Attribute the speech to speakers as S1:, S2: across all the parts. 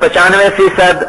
S1: 95%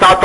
S1: 7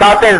S1: 7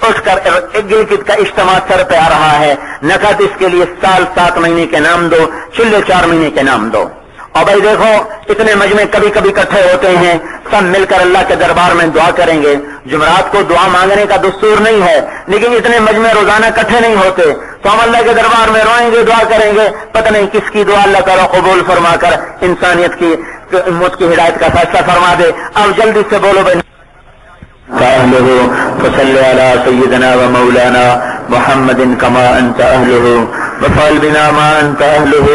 S1: اٹھ کر گلگت کا اجتماع سر پہ آ رہا ہے، نکات اس کے لیے سال 7 مہینے کے نام دو، چلے 4 مہینے کے نام دو۔ اور بھائی دیکھو اتنے مجمع کبھی کبھی اکٹھے ہوتے ہیں، سب مل کر اللہ کے دربار میں دعا کریں گے۔ جمعرات کو دعا مانگنے کا دستور نہیں ہے، لیکن اتنے مجمع روزانہ اکٹھے نہیں ہوتے، تو ہم اللہ کے دربار میں روئیں گے، دعا کریں گے، پتہ نہیں کس کی دعا اللہ تعالیٰ قبول فرما کر انسانیت کی امت کی ہدایت کا فیصلہ فرما دے۔ اب جلدی سے بولو بھائی أهله فصل على سيدنا ومولانا محمد كما أنت أهله وفعل بنا ما أنت أهله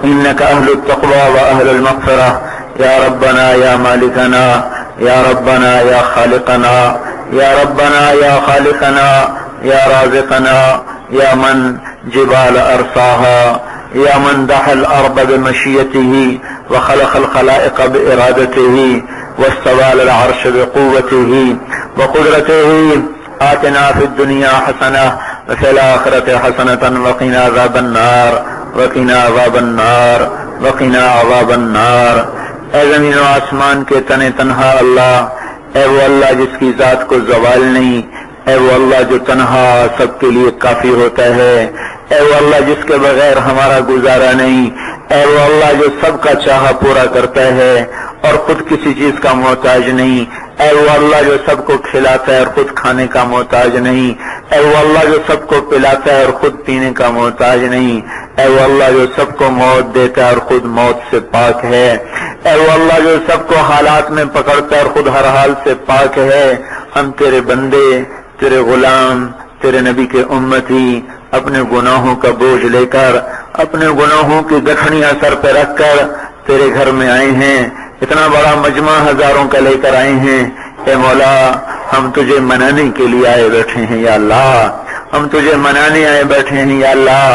S1: إنك أهل التقوى وأهل المغفرة يا ربنا يا مالكنا يا ربنا يا خالقنا يا ربنا يا خالقنا يا رازقنا يا من جبال أرساها يا من دحى الأرض بمشيته وخلق الخلائق بإرادته واستوى على العرش بقوته وقدرته آتنا في الدنيا حسنة وفي الآخرة حسنة وقنا عذاب النار وقنا عذاب النار وقنا عذاب النار۔ اے زمین و آسمان کے تنے تنہا اللہ، اے وہ اللہ جس کی ذات کو زوال نہیں، اے وہ اللہ جو تنہا سب کے لیے کافی ہوتا ہے، اے وہ اللہ جس کے بغیر ہمارا گزارا نہیں، اے وہ اللہ جو سب کا چاہا پورا کرتا ہے اور خود کسی چیز کا محتاج نہیں، اے وہ اللہ جو سب کو کھلاتا ہے اور خود کھانے کا محتاج نہیں، اے وہ اللہ جو سب کو پلاتا ہے اور خود پینے کا محتاج نہیں، اے وہ اللہ جو سب کو موت دیتا ہے اور خود موت سے پاک ہے، اے وہ اللہ جو سب کو حالات میں پکڑتا ہے اور خود ہر حال سے پاک ہے۔ ہم تیرے بندے، تیرے غلام، تیرے نبی کے امتی اپنے گناہوں کا بوجھ لے کر، اپنے گناہوں کی گٹھڑیاں سر پہ رکھ کر تیرے گھر میں آئے ہیں، اتنا بڑا مجمع ہزاروں کا لے کر آئے ہیں۔ اے مولا ہم تجھے منانے کے لیے آئے بیٹھے ہیں یا اللہ، ہم تجھے منانے آئے بیٹھے ہیں یا اللہ،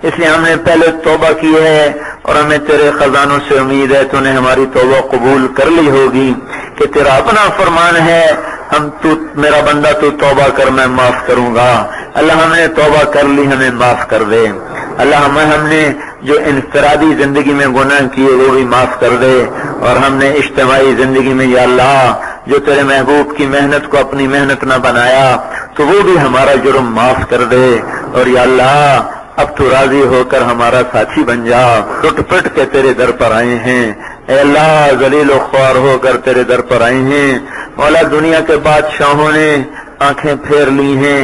S1: اس لیے ہم نے پہلے توبہ کی ہے اور ہمیں تیرے خزانوں سے امید ہے تو نے ہماری توبہ قبول کر لی ہوگی کہ تیرا اپنا فرمان ہے، تو میرا بندہ تو توبہ کر میں معاف کروں گا۔ اللہ ہم نے توبہ کر لی، ہمیں معاف کر دے۔ اللہ ہم نے جو انفرادی زندگی میں گناہ کیے وہ بھی معاف کر دے، اور ہم نے اجتماعی زندگی میں یا اللہ جو تیرے محبوب کی محنت کو اپنی محنت نہ بنایا تو وہ بھی ہمارا جرم معاف کر دے، اور یا اللہ اب تو راضی ہو کر ہمارا ساتھی بن جا۔ ٹوٹ پٹ کے تیرے در پر آئے ہیں اے اللہ، ذلیل و خوار ہو کر تیرے در پر آئے ہیں۔ مولا دنیا کے بادشاہوں نے آنکھیں پھیر لی ہیں،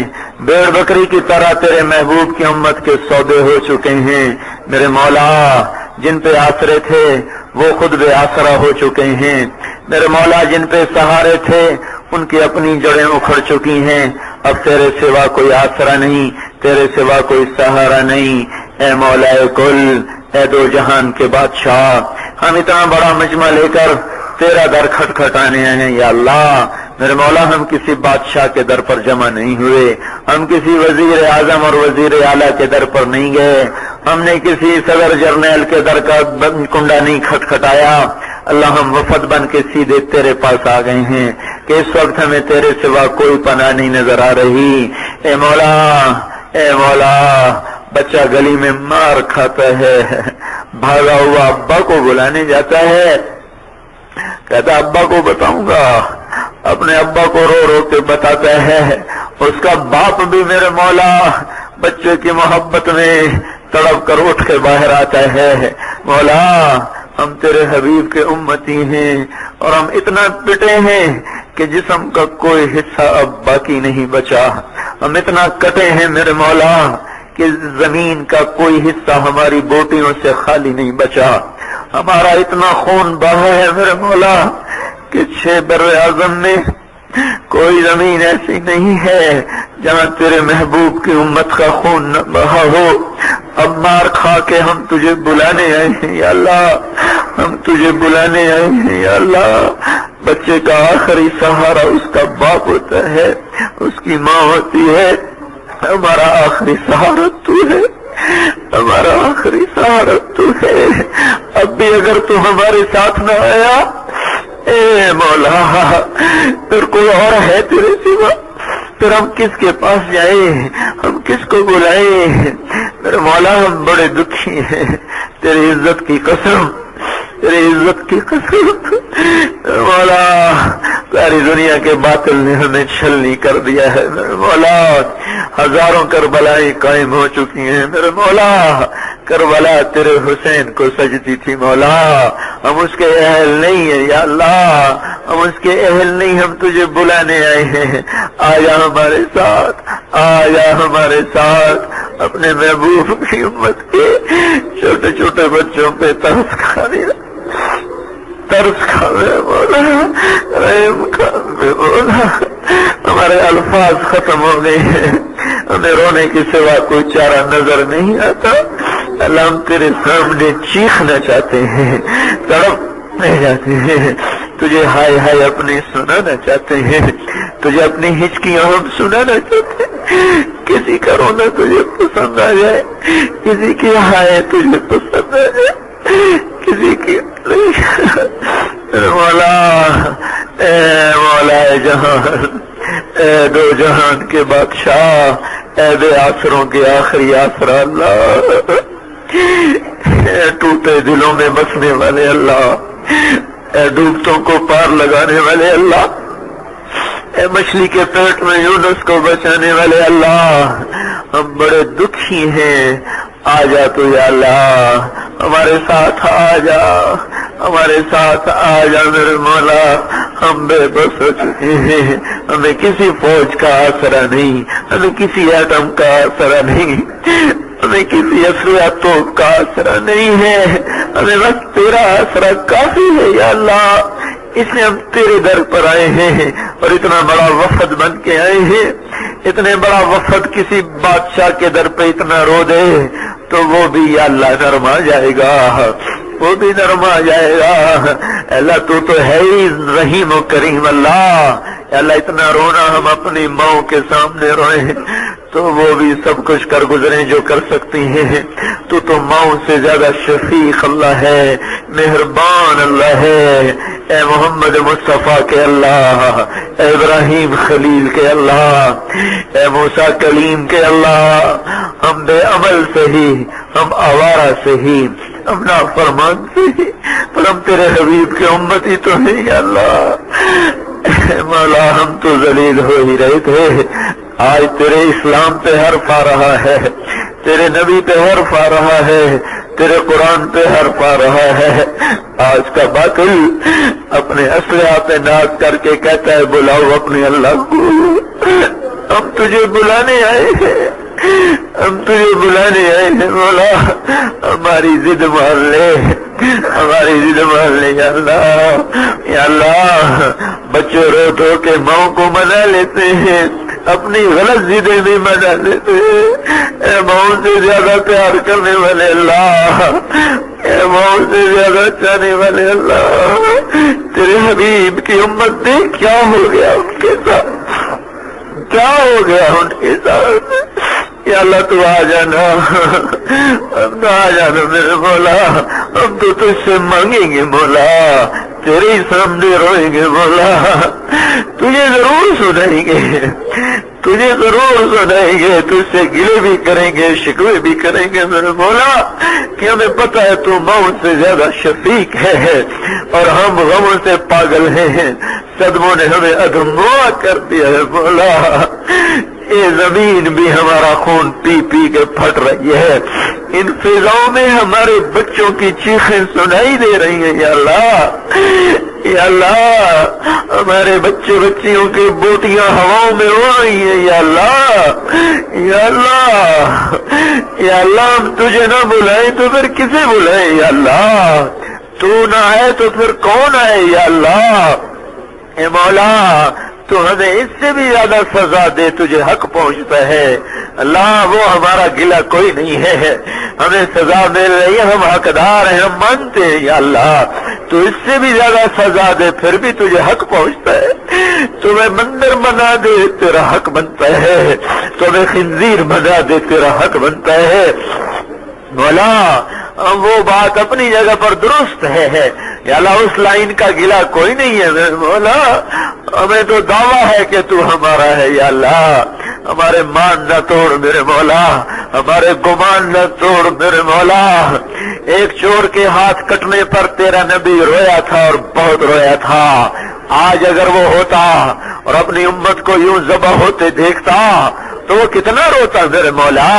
S1: بھیڑ بکری کی طرح تیرے محبوب کی امت کے سودے ہو چکے ہیں۔ میرے مولا جن پہ آسرے تھے وہ خود بے آسرا ہو چکے ہیں، میرے مولا جن پہ سہارے تھے ان کی اپنی جڑیں اکھڑ چکی ہیں، اب تیرے سوا کوئی آسرا نہیں، تیرے سوا کوئی سہارا نہیں۔ اے مولا کل، اے دو جہان کے بادشاہ، ہم اتنا بڑا مجمع لے کر تیرا در کھٹکھٹانے آئے ہیں یا اللہ۔ میرے مولا ہم کسی بادشاہ کے در پر جمع نہیں ہوئے، ہم کسی وزیر اعظم اور وزیر اعلیٰ کے در پر نہیں گئے، ہم نے کسی صدر جرنیل کے در کا کنڈا نہیں کھٹکھٹایا۔ اللہ ہم وفد بن کے سیدھے تیرے پاس آ گئے ہیں کہ اس وقت ہمیں تیرے سوا کوئی پناہ نہیں نظر آ رہی۔ اے مولا، اے مولا، بچہ گلی میں مار کھاتا ہے، بھاگا ہوا ابا کو بلانے جاتا ہے، کہتا ابا کو بتاؤں گا، اپنے ابا کو رو رو کے بتاتا ہے، اس کا باپ بھی میرے مولا بچے کی محبت میں تڑپ کر اٹھ کے باہر آتا ہے۔ مولا ہم تیرے حبیب کے امتی ہیں اور ہم اتنا پٹے ہیں کہ جسم کا کوئی حصہ اب باقی نہیں بچا، ہم اتنا کٹے ہیں میرے مولا کہ زمین کا کوئی حصہ ہماری بوٹیوں سے خالی نہیں بچا، ہمارا اتنا خون بہا ہے میرے مولا کہ 6 بر اعظم میں کوئی زمین ایسی نہیں ہے جہاں تیرے محبوب کی امت کا خون نہ بہا ہو۔ اب مار کھا کے ہم تجھے بلانے آئے ہیں یا اللہ، ہم تجھے بلانے آئے ہیں یا اللہ۔ بچے کا آخری سہارا اس کا باپ ہوتا ہے، اس کی ماں ہوتی ہے، ہمارا آخری سہارا تو ہے، ہمارا آخری سہارا تو ہے۔ اب بھی اگر تو ہمارے ساتھ نہ آیا اے مولا، پھر کوئی اور ہے تیرے سوا، پھر ہم کس کے پاس جائیں، ہم کس کو بلائیں؟ میرے مولا ہم بڑے دکھی ہیں، تیری عزت کی قسم، تیری عزت کی قسم مولا ساری دنیا کے باطل نے ہمیں چھلنی کر دیا ہے میرے مولا، ہزاروں کربلائیں قائم ہو چکی ہیں میرے مولا، کربلا تیرے حسین کو سجدی تھی مولا، ہم اس کے اہل نہیں ہیں یا اللہ، ہم اس کے اہل نہیں، ہم تجھے بلانے آئے ہیں، آجا ہمارے ساتھ، آجا ہمارے ساتھ، اپنے محبوب کی امت کے چھوٹے چھوٹے بچوں پہ ترس کھانے مولا، رحم کر مولا، ہمارے الفاظ ختم ہو گئے ہیں، ہمیں رونے کے سوا کوئی چارہ نظر نہیں آتا، اللہ ہم تیرے سامنے چیخنا چاہتے ہیں، تڑپنے جاتے ہیں، تجھے ہائے ہائے اپنی سنانا چاہتے ہیں، تجھے اپنی ہچکیاں ہم سنانا چاہتے ہیں، کسی کا رونا تجھے پسند آ جائے، کسی کی ہائے تجھے پسند آ جائے، کسی کی مولا، اے مولا جہان، اے دو جہان کے بادشاہ، اے بے آسروں کے آخری آسرا اللہ، اے ٹوٹے دلوں میں بسنے والے اللہ، اے ڈوبتوں کو پار لگانے والے اللہ، اے مچھلی کے پیٹ میں یونس کو بچانے والے اللہ، ہم بڑے دکھی ہیں، آجا تو یا اللہ، ہمارے ساتھ آجا، ہمارے ساتھ آجا میرے مولا، ہم بے بس ہو چکے ہیں، ہمیں کسی فوج کا آسرا نہیں، ہمیں کسی ایٹم کا آسرا نہیں، ہمیں کسی اسلحہ توپ کا آسرا نہیں ہے، ہمیں بس تیرا آسرا کافی ہے یا اللہ، اس لیے ہم تیرے در پر آئے ہیں، اور اتنا بڑا وفد بن کے آئے ہیں، اتنے بڑا وفد کسی بادشاہ کے در پہ اتنا رو دے تو وہ بھی یا اللہ نرم آ جائے گا، وہ بھی نرم آ جائے گا، اللہ تو ہے ہی رحیم و کریم اللہ، اللہ اتنا رونا ہم اپنی ماں کے سامنے روئے تو وہ بھی سب کچھ کر گزرے جو کر سکتی ہیں، تو ماں سے زیادہ شفیق اللہ ہے، مہربان اللہ ہے، اے محمد مصطفیٰ کے اللہ، اے ابراہیم خلیل کے اللہ، اے موسیٰ کلیم کے اللہ، ہم بے عمل سے ہی، ہم آوارہ سے ہی، ہم نافرمان سے ہی، پر ہم تیرے حبیب کے امتی تو ہیں یا اللہ، مولا ہم تو ذلیل ہو ہی رہے تھے، آج تیرے اسلام پہ حرف آ رہا ہے، تیرے نبی پہ حرف آ رہا ہے، تیرے قرآن پہ حرف آ رہا ہے، آج کا باطل اپنے اسلحہ پہ ناز کر کے کہتا ہے بلاؤ اپنے اللہ کو، ہم تجھے بلانے آئے ہیں، ہم تجھے بلانے آئے ہیں مولا، ہماری ضد مان لے، ہماری ضد مان لے یا اللہ، یا اللہ، بچوں رو دھو کے ماں کو منا لیتے ہیں، اپنی غلط ضدیں بھی منا لیتے ہیں، اے ماں سے زیادہ پیار کرنے والے اللہ، اے ماں سے زیادہ چاہنے والے اللہ، تیرے حبیب کی امت دیکھ کیا ہو گیا ان کے ساتھ، کیا ہو گیا ان کے ساتھ، یا اللہ تو آ جانا، ہم تو آ جانا میرے مولا، ہم تو تجھ سے مانگیں گے مولا، تیرے ہی سامنے روئیں گے مولا، تجھے ضرور سنائیں گے، تجھے ضرور سنائیں گے، تجھ سے گلے بھی کریں گے، شکوے بھی کریں گے میرے مولا، کہ ہمیں پتہ ہے تو موت سے زیادہ شفیق ہے، اور ہم غموں سے پاگل ہیں، صدموں نے ہمیں ادھموا کر دیا ہے مولا، یہ زمین بھی ہمارا خون پی پی کے پھٹ رہی ہے، ان فضاؤں میں ہمارے بچوں کی چیخیں سنائی دے رہی ہیں یا اللہ، یا اللہ، ہمارے بچے بچیوں کی بوٹیاں ہواؤں میں اڑ رہی ہیں یا اللہ، یا اللہ، یا اللہ، ہم تجھے نہ بلائیں تو پھر کسے بلائیں یا اللہ، تو نہ آئے تو پھر کون آئے یا اللہ، اے مولا تو ہمیں اس سے بھی زیادہ سزا دے، تجھے حق پہنچتا ہے اللہ، وہ ہمارا گلہ کوئی نہیں ہے، ہمیں سزا مل رہی ہے، ہم حقدار ہیں، ہم مانتے ہیں یا اللہ، تو اس سے بھی زیادہ سزا دے پھر بھی تجھے حق پہنچتا ہے، تمہیں مندر بنا دے تیرا حق بنتا ہے، تمہیں خنزیر بنا دے تیرا حق بنتا ہے مولا، وہ بات اپنی جگہ پر درست ہے یا اللہ، اس لائن کا گلہ کوئی نہیں ہے میرے مولا، ہمیں تو دعویٰ ہے کہ تو ہمارا ہے یا اللہ، ہمارے مان نہ توڑ میرے مولا، ہمارے گمان نہ توڑ میرے مولا، ایک چور کے ہاتھ کٹنے پر تیرا نبی رویا تھا اور بہت رویا تھا، آج اگر وہ ہوتا اور اپنی امت کو یوں ذبح ہوتے دیکھتا تو وہ کتنا روتا میرے مولا.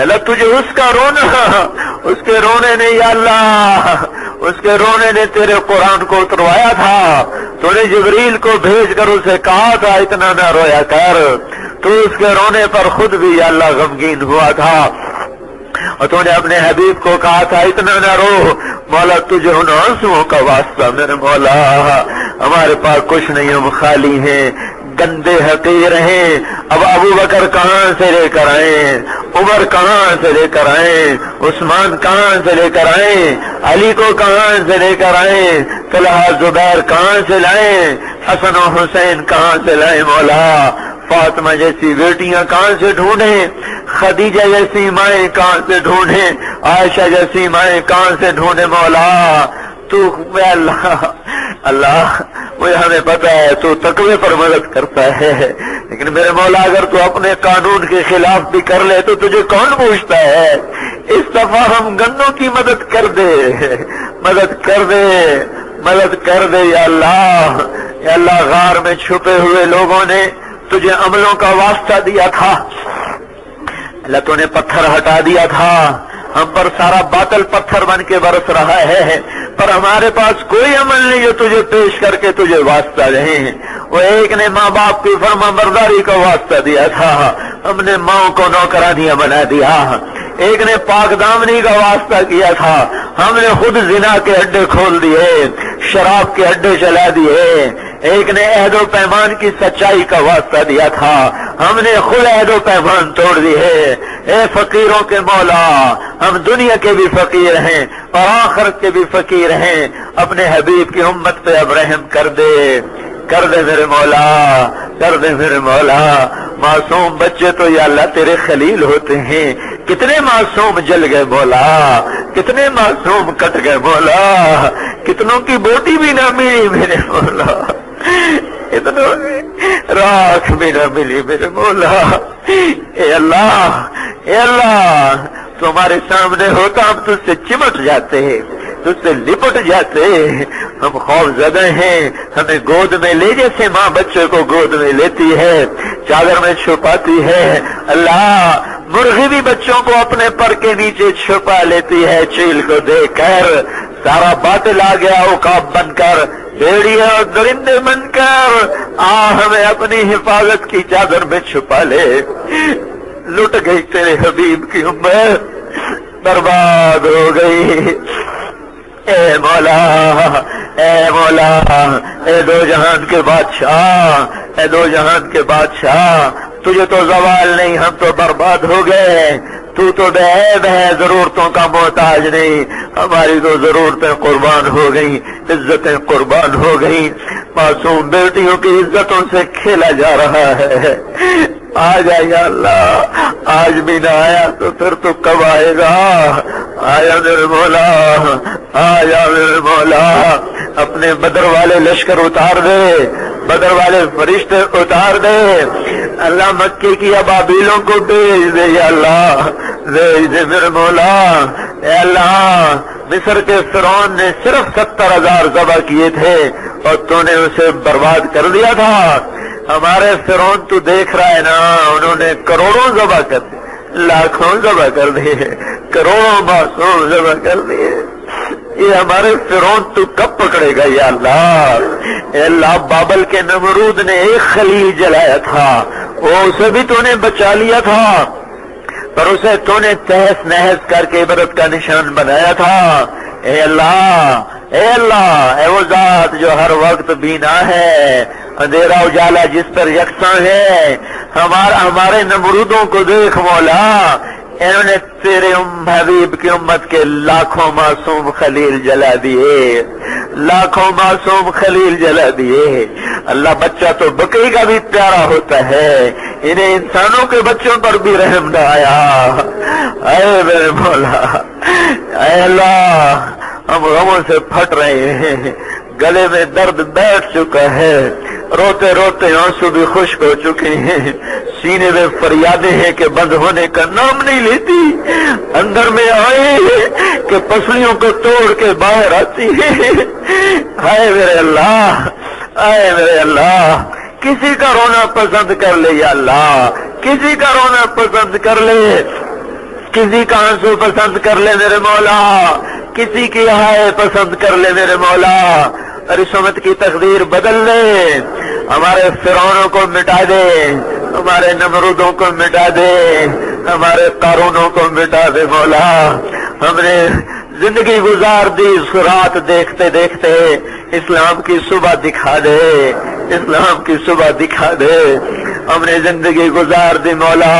S1: اللہ تجھے اس کا رونا، اس کے رونے نے یا اللہ، اس کے رونے نے تیرے قرآن کو اتروایا تھا. تو نے جبریل کو بھیج کر اسے کہا تھا اتنا نہ رویا کر. تو اس کے رونے پر خود بھی یا اللہ غمگین ہوا تھا، اور تو نے اپنے حبیب کو کہا تھا اتنا نہ رو. مولا تجھے ان آنسوؤں کا واسطہ میرے مولا، ہمارے پاس کچھ نہیں، ہم خالی ہیں، گندے حقیر ہیں. اب ابو بکر کہاں سے لے کر آئیں، عمر کہاں سے لے کر آئیں، عثمان کہاں سے لے کر آئیں، علی کو کہاں سے لے کر آئیں، طلحہ زبیر کہاں سے لائیں، حسن و حسین کہاں سے لائیں مولا. فاطمہ جیسی بیٹیاں کہاں سے ڈھونڈیں، خدیجہ جیسی مائیں کہاں سے ڈھونڈیں، عائشہ جیسی مائیں کہاں سے ڈھونڈیں مولا. تو اللہ اللہ مجھے ہمیں پتا ہے تو تقوی پر مدد کرتا ہے، لیکن میرے مولا اگر تو اپنے قانون کے خلاف بھی کر لے تو تجھے کون پوچھتا ہے. اس دفعہ ہم گندوں کی مدد کر دے، مدد کر دے، مدد کر دے یا اللہ. یا اللہ غار میں چھپے ہوئے لوگوں نے تجھے عملوں کا واسطہ دیا تھا، اللہ تو نے پتھر ہٹا دیا تھا، ہم پر سارا باطل پتھر بن کے برس رہا ہے، پر ہمارے پاس کوئی عمل نہیں جو تجھے پیش کر کے تجھے واسطہ رہے ہیں. وہ ایک نے ماں باپ کی فرما برداری کا واسطہ دیا تھا، ہم نے ماں کو نوکرانیاں بنا دیا. ایک نے پاک دامنی کا واسطہ کیا تھا، ہم نے خود زنا کے اڈے کھول دیے، شراب کے اڈے چلا دیے. ایک نے عہد و پیمان کی سچائی کا واسطہ دیا تھا، ہم نے خود عہد و پیمان توڑ دیے. اے فقیروں کے مولا، ہم دنیا کے بھی فقیر ہیں اور آخرت کے بھی فقیر ہیں، اپنے حبیب کی امت پہ اب رحم کر دے، کر دے میرے مولا، کر دے میرے مولا. معصوم بچے تو یا اللہ تیرے خلیل ہوتے ہیں، کتنے معصوم جل گئے مولا، کتنے معصوم کٹ گئے مولا، کتنوں کی بوٹی بھی نہ ملی میرے مولا، اتنوں راکھ بھی نہ ملی میرے مولا. اے اللہ، اے اللہ تو ہمارے سامنے ہوتا ہم تجھ سے چمٹ جاتے ہیں، تجھ سے لپٹ جاتے، ہم خوف زدہ ہیں. ہمیں گود میں لے جیسے ماں بچے کو گود میں لیتی ہے، چادر میں چھپاتی ہے. اللہ مرغی بھی بچوں کو اپنے پر کے نیچے چھپا لیتی ہے. چیل کو دیکھ کر سارا باطل آ گیا عقاب بن کر، بھیڑیا اور درندے بن کر ہمیں اپنی حفاظت کی چادر میں چھپا لے. لٹ گئی تیرے حبیب کی امت، برباد ہو گئی. اے مولا، اے مولا، اے دو جہان کے بادشاہ، اے دو جہان کے بادشاہ، تجھے تو زوال نہیں، ہم تو برباد ہو گئے. تو بے عیب ہے، ضرورتوں کا محتاج نہیں، ہماری تو ضرورتیں قربان ہو گئیں، عزتیں قربان ہو گئیں. معصوم بیٹیوں کی عزتوں سے کھیلا جا رہا ہے. آ جا یا اللہ، آج بھی نہ آیا تو پھر تو کب آئے گا. آیا میرے مولا، آیا میرے مولا. اپنے بدر والے لشکر اتار دے، بدر والے فرشتے اتار دے. اللہ مکے کی ابابیلوں کو بھیج دے یا اللہ، بھیج دے میرے مولا. اے اللہ مصر کے فرعون نے صرف 70,000 ذبح کیے تھے اور تو نے اسے برباد کر دیا تھا. ہمارے فرعون تو دیکھ رہا ہے نا، انہوں نے کروڑوں ذبح کر دیے، لاکھوں ذبح کر دیے، کروڑوں معصوم ذبح کر دیے. یہ ہمارے فرعون تو کب پکڑے گا یا اللہ. اے اللہ بابل کے نمرود نے ایک خلیل جلایا تھا، وہ اسے بھی تو نے بچا لیا تھا، پر اسے تو نے تہس نہس کر کے عبرت کا نشان بنایا تھا. اے اللہ، اے اللہ، اے وہ ذات جو ہر وقت بینا ہے، اندھیرا اجالا جس پر یکساں ہے. ہمارے نمرودوں کو دیکھ مولا، انہوں نے تیرے حبیب کی امت کے لاکھوں معصوم خلیل جلا دیے، لاکھوں معصوم خلیل جلا دیے. اللہ بچہ تو بکری کا بھی پیارا ہوتا ہے، انہیں انسانوں کے بچوں پر بھی رحم نہ آیا. اے میرے مولا، اے اللہ ہم غموں سے پھٹ رہے ہیں، گلے میں درد بیٹھ چکا ہے، روتے روتے آنسو بھی خشک ہو چکے ہیں، سینے میں فریادیں ہیں کہ بند ہونے کا نام نہیں لیتی، اندر میں آئے کہ پسلیوں کو توڑ کے باہر آتی ہے. ہائے میرے اللہ، اے میرے اللہ کسی کا رونا پسند کر لے یا اللہ، کسی کا رونا پسند کر لے، کسی کا آنسو پسند کر لے میرے مولا، کسی کی ہائے پسند کر لے میرے مولا، اور اس امت کی تقدیر بدل لے، ہمارے فرعونوں کو مٹا دے، ہمارے نمرودوں کو مٹا دے، ہمارے قارونوں کو مٹا دے مولا۔ ہم نے زندگی گزار دی اس رات دیکھتے دیکھتے، اسلام کی صبح دکھا دے، اسلام کی صبح دکھا دے۔ ہم نے زندگی گزار دی مولا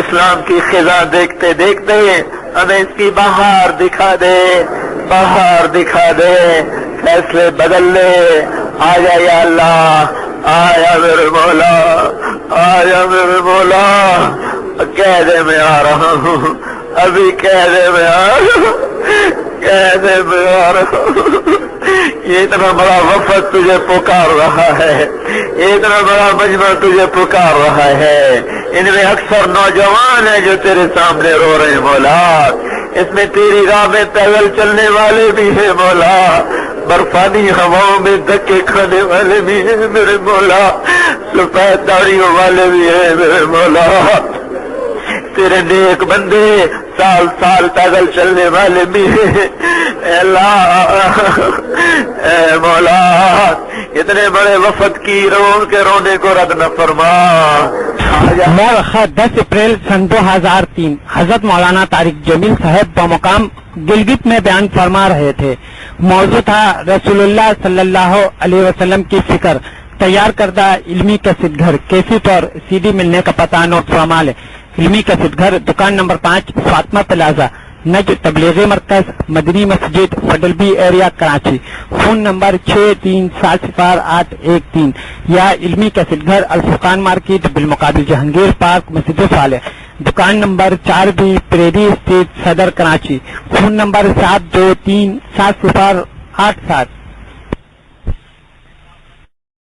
S1: اسلام کی خزاں دیکھتے دیکھتے، ہمیں اس کی بہار دکھا دے، بہار دکھا دے، فیصلے بدل لے۔ آیا یا اللہ، آیا میرے مولا، آیا میرے مولا، قیدے میں آ رہا ہوں، ابھی قیدے میں آ رہا ہوں، قیدے میں آ رہا ہوں۔ یہ اتنا بڑا وفد تجھے پکار رہا ہے، یہ اتنا بڑا مجمع تجھے پکار رہا ہے، ان میں اکثر نوجوان ہیں جو تیرے سامنے رو رہے ہیں مولا، اس میں تیری راہ میں پیدل چلنے والے بھی ہیں مولا، برفانی ہواؤں میں دھکے کھانے والے بھی ہیں میرے مولا، سفید داڑھیوں والے بھی ہیں میرے مولا، تیرے نیک بندے سال سال پیدل چلنے والے بھی ہیں اے اللہ، اے مولا اتنے بڑے وفد کی ان کے رونے کو رد نہ فرما۔
S2: مورخہ 10 اپریل سن 2003 حضرت مولانا طارق جمیل صاحب بمقام گلگت میں بیان فرما رہے تھے۔ موضوع تھا رسول اللہ صلی اللہ علیہ وسلم کی فکر، تیار کردہ علمی کیسٹ گھر، کیسٹ اور سی ڈی ملنے کا پتہ نوٹ فرما لیں۔ علمی کیسٹ گھر، دکان نمبر 5، فاطمہ پلازا، نج تبلیغی مرکز، مدنی مسجد، fiddle be area, Karachi. Phone number 63700813 یا علمی کیسٹ گھر، الفرقان مارکیٹ، بالمقابل جہانگیر پارک، مسجد صالح، دکان نمبر 4B، پریری اسٹریٹ، صدر، کراچی۔ Phone number 72370887